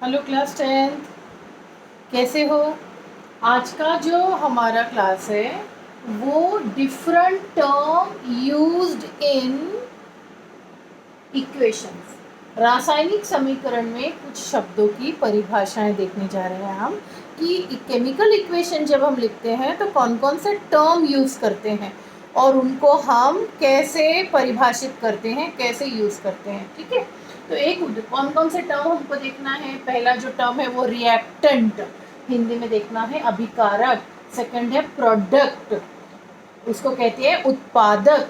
Hello class 10th, कैसे हो? आज का जो हमारा क्लास है वो different term used in equations, रासायनिक समीकरण में कुछ शब्दों की परिभाषाएं देखने जा रहे हैं हम कि केमिकल इक्वेशन जब हम लिखते हैं तो कौन कौन से टर्म यूज़ करते हैं और उनको हम कैसे परिभाषित करते हैं, कैसे यूज़ करते हैं। ठीक है, तो एक कौन कौन से टर्म हमको देखना है। पहला जो टर्म है वो रिएक्टेंट, हिंदी में देखना है अभिकारक। सेकंड है प्रोडक्ट, उसको कहते हैं उत्पादक।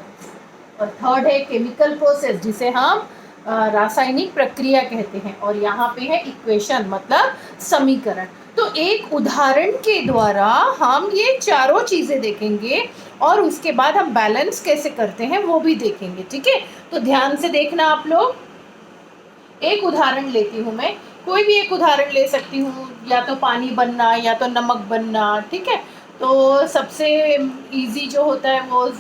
और थर्ड है केमिकल प्रोसेस, जिसे हम रासायनिक प्रक्रिया कहते हैं। और यहाँ पे है इक्वेशन, मतलब समीकरण। तो एक उदाहरण के द्वारा हम ये चारों चीज़ें देखेंगे और उसके बाद हम बैलेंस कैसे करते हैं वो भी देखेंगे। ठीक है, तो ध्यान से देखना आप लोग। एक उदाहरण लेती हूँ मैं, कोई भी एक उदाहरण ले सकती हूँ, या तो पानी बनना या तो नमक बनना। ठीक है, तो सबसे इजी जो होता है वो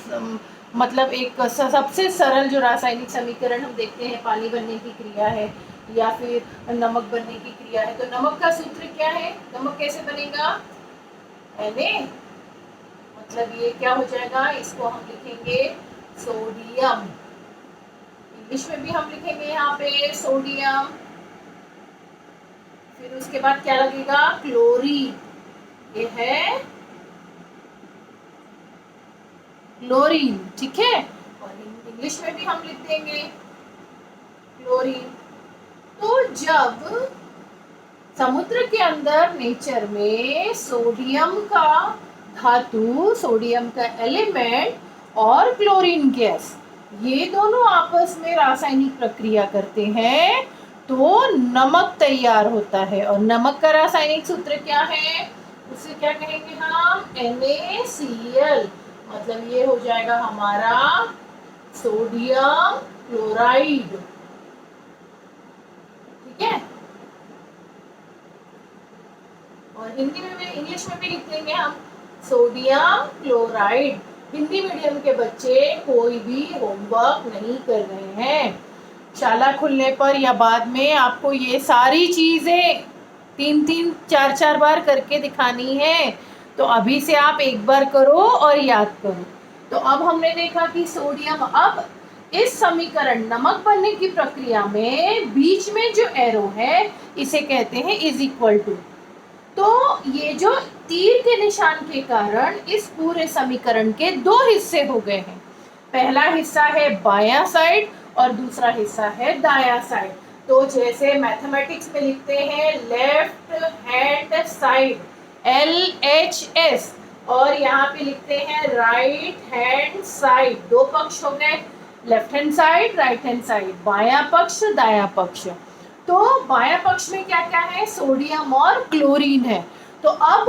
मतलब एक सबसे सरल जो रासायनिक समीकरण हम देखते हैं पानी बनने की क्रिया है या फिर नमक बनने की क्रिया है। तो नमक का सूत्र क्या है, नमक कैसे बनेगा? Na, मतलब ये क्या हो जाएगा, इसको हम लिखेंगे सोडियम। इंग्लिश में भी हम लिखेंगे यहाँ पे सोडियम। फिर उसके बाद क्या लगेगा, क्लोरीन। ये है क्लोरीन। ठीक है, और इंग्लिश में भी हम लिख देंगे क्लोरीन। तो जब समुद्र के अंदर नेचर में सोडियम का धातु, सोडियम का एलिमेंट और क्लोरीन गैस, ये दोनों आपस में रासायनिक प्रक्रिया करते हैं तो नमक तैयार होता है। और नमक का रासायनिक सूत्र क्या है, उसे क्या कहेंगे हम, NaCl। मतलब ये हो जाएगा हमारा सोडियम क्लोराइड। ठीक है, और हिंदी में भी, इंग्लिश में भी लिख देंगे हम सोडियम क्लोराइड। हिंदी मीडियम के बच्चे कोई भी होमवर्क नहीं कर रहे हैं, शाला खुलने पर या बाद में आपको ये सारी चीजें 3-3 4-4 बार करके दिखानी है। तो अभी से आप एक बार करो और याद करो। तो अब हमने देखा कि सोडियम, अब इस समीकरण नमक बनने की प्रक्रिया में बीच में जो एरो है इसे कहते हैं इज इक्वल टू। तो ये जो तीर के निशान के कारण इस पूरे समीकरण के दो हिस्से हो गए हैं। पहला हिस्सा है बायां साइड और दूसरा हिस्सा है दायां साइड। तो जैसे मैथमेटिक्स में लिखते हैं लेफ्ट हैंड साइड, LHS, और यहाँ पे लिखते हैं राइट हैंड साइड। दो पक्ष हो गए, left hand side, right hand side, बायां पक्ष, दायां पक्ष। तो बायां पक्ष में क्या क्या है, सोडियम और क्लोरीन है। तो अब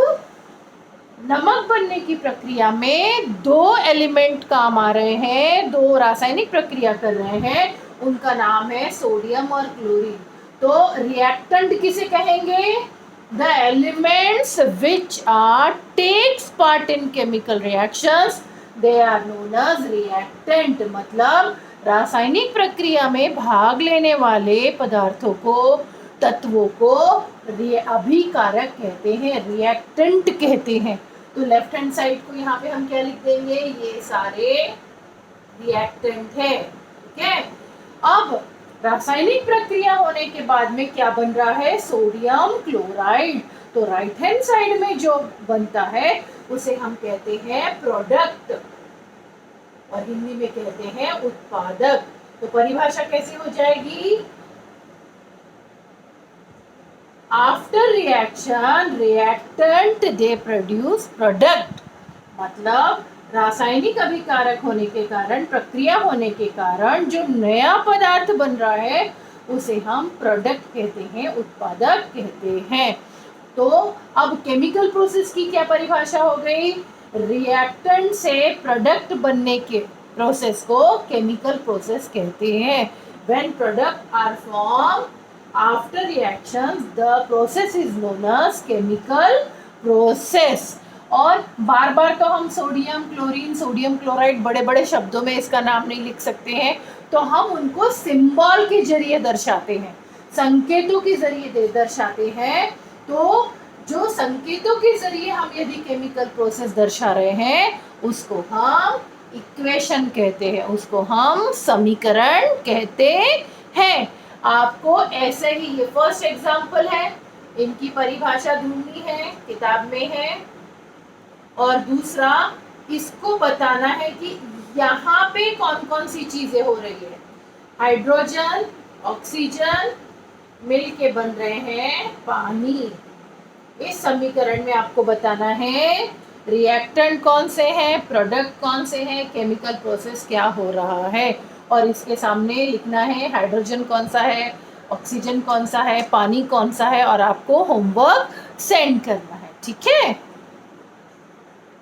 नमक बनने की प्रक्रिया में दो एलिमेंट काम आ रहे हैं, दो रासायनिक प्रक्रिया कर रहे हैं, उनका नाम है सोडियम और क्लोरीन। तो रिएक्टेंट किसे कहेंगे, the elements which are takes part in chemical reactions, they are known as reactant. मतलब रासायनिक प्रक्रिया में भाग लेने वाले पदार्थों को, तत्वों को अभिकारक कहते हैं, रिएक्टेंट कहते हैं। तो लेफ्ट हैंड साइड को यहाँ पे हम क्या लिख देंगे, ये सारे रिएक्टेंट है। ठीक है, अब रासायनिक प्रक्रिया होने के बाद में क्या बन रहा है, सोडियम क्लोराइड। तो राइट हैंड साइड में जो बनता है उसे हम कहते हैं प्रोडक्ट, और हिंदी में कहते हैं उत्पादक। तो परिभाषा कैसी हो जाएगी, after reaction reactant they produce product. मतलब रासायनिक अभिकारक होने के कारण, प्रक्रिया होने के कारण जो नया पदार्थ बन रहा है उसे हम प्रोडक्ट कहते हैं, उत्पादक कहते हैं। तो अब केमिकल प्रोसेस की क्या परिभाषा हो गई, रिएक्टेंट से प्रोडक्ट बनने के प्रोसेस को केमिकल प्रोसेस कहते हैं। When product are form after reactions the process is known as chemical process. और बार बार तो हम सोडियम क्लोरीन, सोडियम क्लोराइड बड़े बड़े शब्दों में इसका नाम नहीं लिख सकते हैं, तो हम उनको सिंबल के जरिए दर्शाते हैं। संकेतों के जरिए दर्शाते हैं। तो जो संकेतों के जरिए हम यदि केमिकल प्रोसेस दर्शा रहे हैं उसको हम इक्वेशन कहते हैं, उसको हम समीकरण कहते हैं। आपको ऐसे ही, ये फर्स्ट एग्जांपल है, इनकी परिभाषा ढूंढनी है, किताब में है। और दूसरा, इसको बताना है कि यहाँ पे कौन कौन सी चीजें हो रही है। हाइड्रोजन, ऑक्सीजन मिल के बन रहे हैं पानी। इस समीकरण में आपको बताना है रिएक्टेंट कौन से हैं, प्रोडक्ट कौन से हैं, केमिकल प्रोसेस क्या हो रहा है। और इसके सामने लिखना है हाइड्रोजन कौन सा है, ऑक्सीजन कौन सा है, पानी कौन सा है, और आपको होमवर्क सेंड करना है। ठीक है।